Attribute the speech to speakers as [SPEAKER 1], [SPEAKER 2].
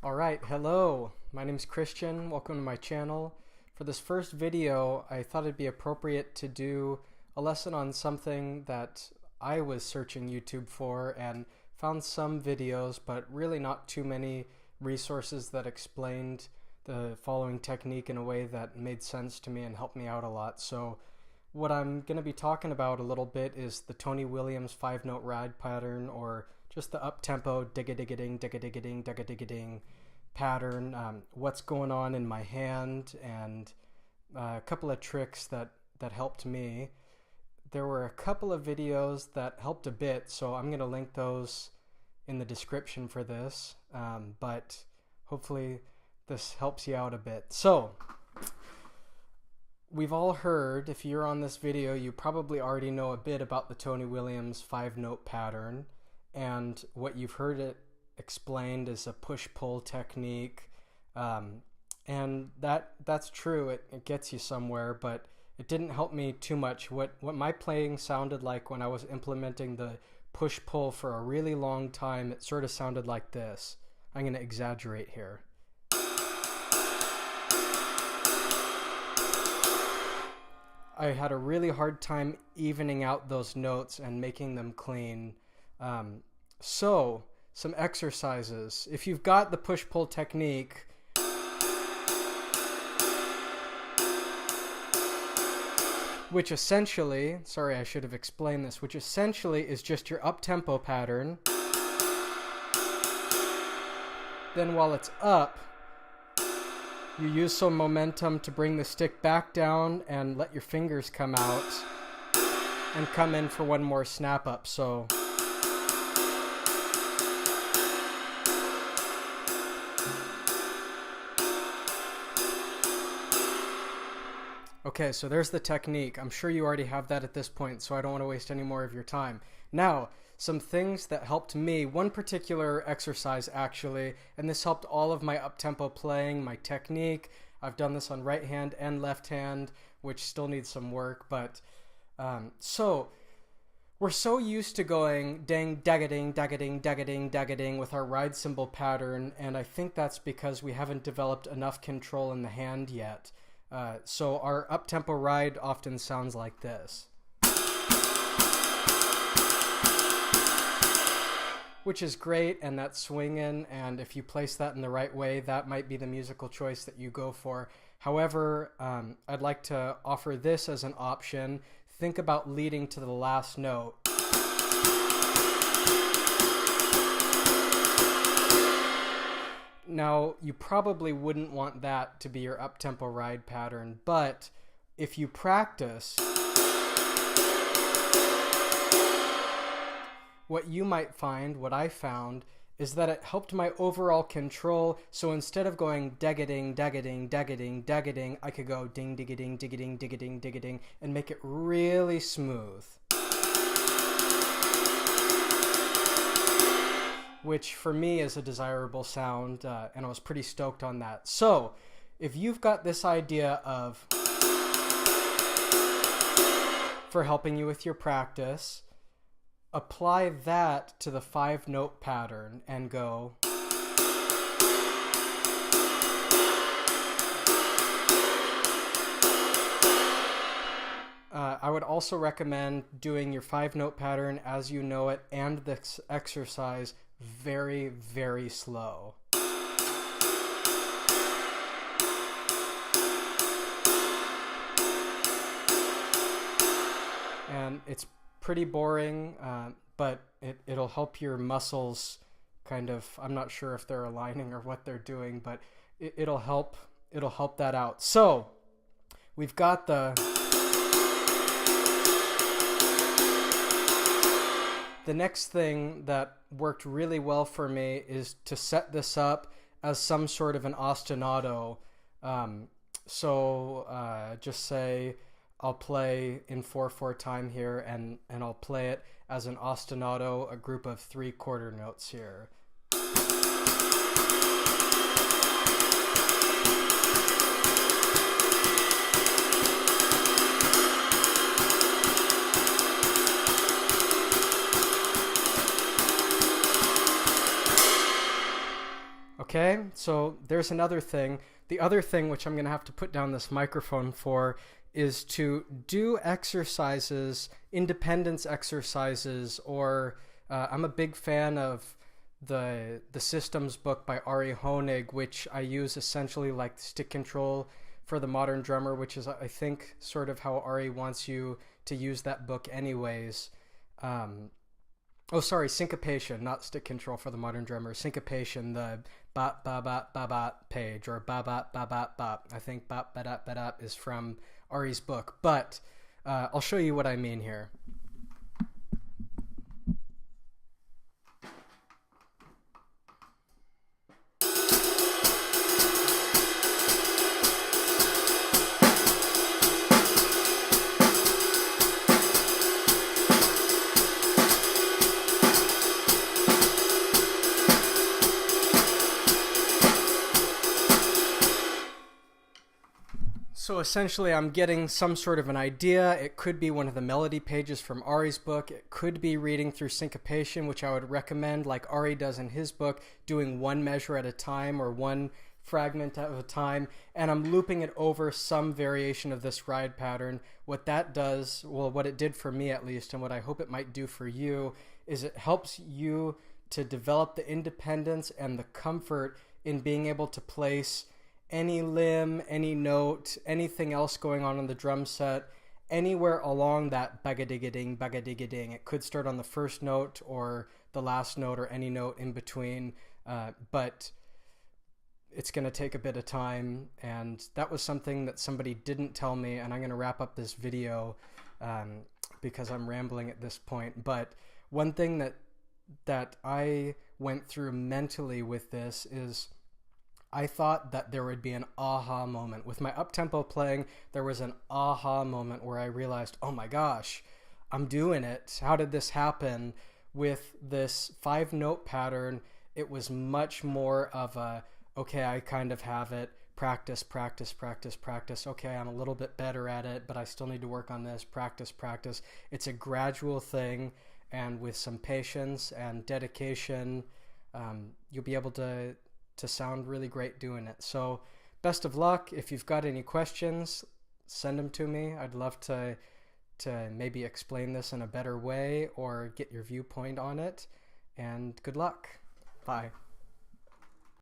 [SPEAKER 1] Alright, hello, my name's Christian, welcome to my channel. For this first video, I thought it'd be appropriate to do a lesson on something that I was searching YouTube for and found some videos, but really not too many resources that explained the following technique in a way that made sense to me and helped me out a lot. So what I'm going to be talking about a little bit is the Tony Williams 5-note ride pattern, or just the up-tempo digga-digga-ding, digga-digga-ding, digga-digga-ding pattern, what's going on in my hand, and a couple of tricks that helped me. There were a couple of videos that helped a bit, so I'm going to link those in the description for this, but hopefully this helps you out a bit. So we've all heard, if you're on this video, you probably already know a bit about the Tony Williams 5-note pattern, and what you've heard it explained is a push-pull technique, and that's true. It gets you somewhere, but it didn't help me too much. What my playing sounded like when I was implementing the push-pull for a really long time, it sort of sounded like this. I'm going to exaggerate here. I had a really hard time evening out those notes and making them clean. So some exercises. If you've got the push-pull technique, which essentially, sorry, I should have explained this, which essentially is just your up-tempo pattern. Then while it's up, you use some momentum to bring the stick back down and let your fingers come out and come in for one more snap up. So okay, so there's the technique. I'm sure you already have that at this point, so I don't want to waste any more of your time. Now, some things that helped me, one particular exercise actually, and this helped all of my up-tempo playing, my technique. I've done this on right hand and left hand, which still needs some work, but so we're so used to going ding, dagga-ding, dagga-ding, dagga-ding, dagga-ding with our ride cymbal pattern, and I think that's because we haven't developed enough control in the hand yet. So our up-tempo ride often sounds like this, which is great, and that's swinging, and if you place that in the right way, that might be the musical choice that you go for. However, I'd like to offer this as an option. Think about leading to the last note. Now, you probably wouldn't want that to be your up-tempo ride pattern, but if you practice, what you might find, what I found, is that it helped my overall control. So instead of going dagga-ding, dagga-ding, dagga-ding, dagga-ding, I could go ding, digga-ding, digga-ding, digga-ding, digga-ding, and make it really smooth, which for me is a desirable sound, and I was pretty stoked on that. So if you've got this idea of, for helping you with your practice, apply that to the 5-note pattern and go. I would also recommend doing your 5-note pattern as you know it and this exercise very, very slow. And it's pretty boring, but it'll help your muscles kind of, I'm not sure if they're aligning or what they're doing, but it'll help that out. So we've got the next thing that worked really well for me is to set this up as some sort of an ostinato. Just say I'll play in 4/4 time here, and I'll play it as an ostinato, a group of 3/4 notes here. Okay, so there's another thing. The other thing, which I'm going to have to put down this microphone for, is to do exercises, independence exercises, or I'm a big fan of the Systems book by Ari Honig, which I use essentially like stick control for the modern drummer, which is, I think, sort of how Ari wants you to use that book anyways. Oh, sorry, syncopation, not stick control for the modern drummer. Syncopation, the bop ba ba ba ba page, or ba ba ba ba ba. I think bop ba da ba da is from Ari's book, but I'll show you what I mean here. So essentially I'm getting some sort of an idea. It could be one of the melody pages from Ari's book. It could be reading through syncopation, which I would recommend, like Ari does in his book, doing one measure at a time or one fragment at a time, and I'm looping it over some variation of this ride pattern. What that does, well, what it did for me at least, and what I hope it might do for you, is it helps you to develop the independence and the comfort in being able to place any limb, any note, anything else going on in the drum set, anywhere along that baga-digga-ding, baga-digga-ding. It could start on the first note or the last note or any note in between, but it's going to take a bit of time, and that was something that somebody didn't tell me, and I'm going to wrap up this video because I'm rambling at this point. But one thing that I went through mentally with this is I thought that there would be an aha moment. With my up-tempo playing, there was an aha moment where I realized, oh my gosh, I'm doing it. How did this happen? With this 5-note pattern, it was much more of a, okay, I kind of have it. Practice, practice, practice, practice. Okay, I'm a little bit better at it, but I still need to work on this. Practice, practice. It's a gradual thing, and with some patience and dedication, you'll be able to sound really great doing it. So best of luck. If you've got any questions, send them to me. I'd love to maybe explain this in a better way or get your viewpoint on it. And good luck. Bye.